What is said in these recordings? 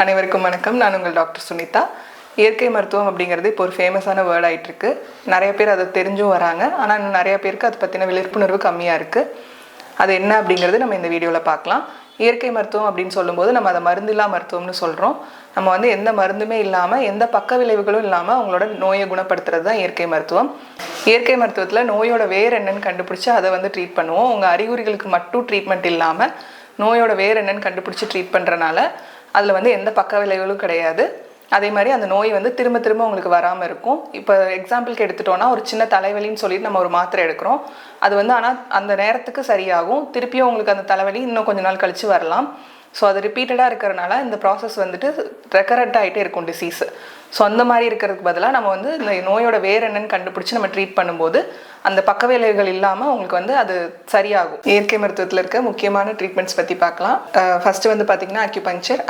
அனைவருக்கும் வணக்கம். நான் உங்கள் டாக்டர் சுனிதா. இயற்கை மருத்துவம் அப்படிங்கிறது இப்போ ஒரு ஃபேமஸான வேர்ட் ஆகிட்டுருக்கு. நிறைய பேர் அதை தெரிஞ்சும் வராங்க. ஆனால் இன்னும் நிறைய பேருக்கு அதை பற்றின விழிப்புணர்வு கம்மியாக இருக்குது. அது என்ன அப்படிங்கிறது நம்ம இந்த வீடியோவில் பார்க்கலாம். இயற்கை மருத்துவம் அப்படின்னு சொல்லும்போது நம்ம அதை மருந்தில்லா மருத்துவம்னு சொல்கிறோம். நம்ம வந்து எந்த மருந்துமே இல்லாமல் எந்த பக்க விளைவுகளும் இல்லாமல் அவங்களோட நோயை குணப்படுத்துறது தான் இயற்கை மருத்துவம். இயற்கை மருத்துவத்தில் நோயோட வேர் என்னன்னு கண்டுபிடிச்சி அதை வந்து ட்ரீட் பண்ணுவோம். உங்கள் அறிகுறிகளுக்கு மட்டும் ட்ரீட்மெண்ட் இல்லாமல் நோயோட வேர் என்னன்னு கண்டுபிடிச்சி ட்ரீட் பண்ணுறனால அதில் வந்து எந்த பக்க விளைவுகளும் கிடையாது. அதே மாதிரி அந்த நோய் வந்து திரும்ப திரும்ப உங்களுக்கு வராமல் இருக்கும். இப்போ எக்ஸாம்பிளுக்கு எடுத்துட்டோன்னா, ஒரு சின்ன தலைவலின்னு சொல்லிட்டு நம்ம ஒரு மாத்திரை எடுக்கிறோம். அது வந்து ஆனால் அந்த நேரத்துக்கு சரியாகும். திருப்பியும் உங்களுக்கு அந்த தலைவலி இன்னும் கொஞ்ச நாள் கழித்து வரலாம். ஸோ அது ரிப்பீட்டடாக இருக்கிறனால இந்த ப்ராசஸ் வந்துட்டு ரெக்கரண்ட் ஆகிட்டே இருக்கும் டிசீஸ். ஸோ அந்த மாதிரி இருக்கிறதுக்கு பதிலாக நம்ம வந்து இந்த நோயோட வேர் என்னன்னு கண்டுபிடிச்சி நம்ம ட்ரீட் பண்ணும்போது அந்த பக்க விளைவுகள் இல்லாமல் உங்களுக்கு வந்து அது சரியாகும். இயற்கை மருத்துவத்தில் இருக்க முக்கியமான ட்ரீட்மெண்ட்ஸ் பற்றி பார்க்கலாம். ஃபஸ்ட்டு வந்து பார்த்திங்கன்னா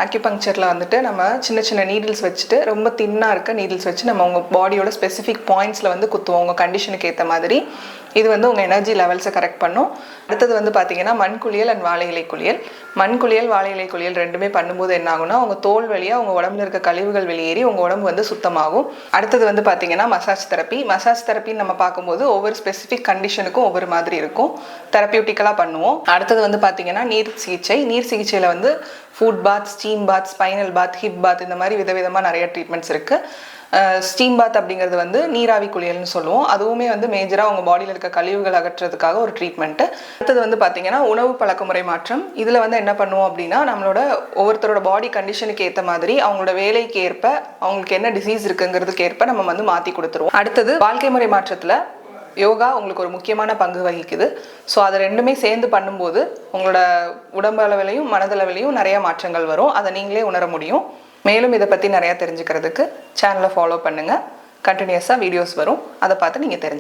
அக்யூபங்க்சரில் வந்துட்டு நம்ம சின்ன சின்ன நீடில்ஸ் வச்சுட்டு ரொம்ப தின்னாக இருக்க நீடில்ஸ் வச்சு நம்ம உங்கள் பாடியோட ஸ்பெசிஃபிக் பாயிண்ட்ஸில் வந்து குத்துவோம் உங்கள் கண்டிஷனுக்கு ஏற்ற மாதிரி. இது வந்து உங்கள் எனர்ஜி லெவல்ஸை கரெக்ட் பண்ணும். அடுத்தது வந்து பார்த்திங்கன்னா மண்குளியல் அண்ட் வாழை இலை குளியல். மண்குளியல் வாழை இலை குளியல் ரெண்டுமே பண்ணும்போது என்ன ஆகும்னா, உங்கள் தோல் வழியாக உங்கள் உடம்புல இருக்க கழிவுகள் வெளியேறி உங்கள் உடம்பு வந்து சுத்தமாகும். அடுத்தது வந்து பார்த்திங்கன்னா மசாஜ் தெரப்பின்னு நம்ம பார்க்கும்போது ஒவ்வொரு ஸ்பெசிஃபிக் கண்டிஷனுக்கும் ஒவ்வொரு மாதிரி இருக்கும். தெரப்பியூட்டிக்கலாக பண்ணுவோம். அடுத்தது வந்து பார்த்திங்கன்னா நீர் சிகிச்சையில் வந்து ஃபுட் பாத், ஸ்டீம் பாத், ஸ்பைனல் பாத், ஹிப் பாத், இந்த மாதிரி விதவிதமாக நிறைய ட்ரீட்மெண்ட்ஸ் இருக்குது. ஸ்டீம் பாத் அப்படிங்கிறது வந்து நீராவி குளியல்னு சொல்லுவோம். அதுவுமே வந்து மேஜராக உங்கள் பாடியில் இருக்க கழிவுகள் அகற்றுறதுக்காக ஒரு ட்ரீட்மெண்ட்டு. அடுத்தது வந்து பார்த்திங்கன்னா உணவு பழக்கமுறை மாற்றம். இதில் வந்து என்ன பண்ணுவோம் அப்படின்னா, நம்மளோட ஒவ்வொருத்தரோட பாடி கண்டிஷனுக்கு ஏற்ற மாதிரி அவங்களோட வேலைக்கு ஏற்ப அவங்களுக்கு என்ன டிசீஸ் இருக்குங்கிறதுக்கு ஏற்ப நம்ம வந்து மாற்றி கொடுத்துருவோம். அடுத்தது வாழ்க்கை முறை மாற்றத்தில் யோகா உங்களுக்கு ஒரு முக்கியமான பங்கு வகிக்குது. ஸோ அதை ரெண்டுமே சேர்ந்து பண்ணும்போது உங்களோட உடம்பு அளவிலையும் மனதளவிலையும் நிறைய மாற்றங்கள் வரும். அதை நீங்களே உணர முடியும். மேலும் இதை பற்றி நிறையா தெரிஞ்சுக்கிறதுக்கு சேனலை ஃபாலோ பண்ணுங்கள். கண்டினியூஸாக வீடியோஸ் வரும். அதை பார்த்து நீங்கள் தெரிஞ்சுக்கணும்.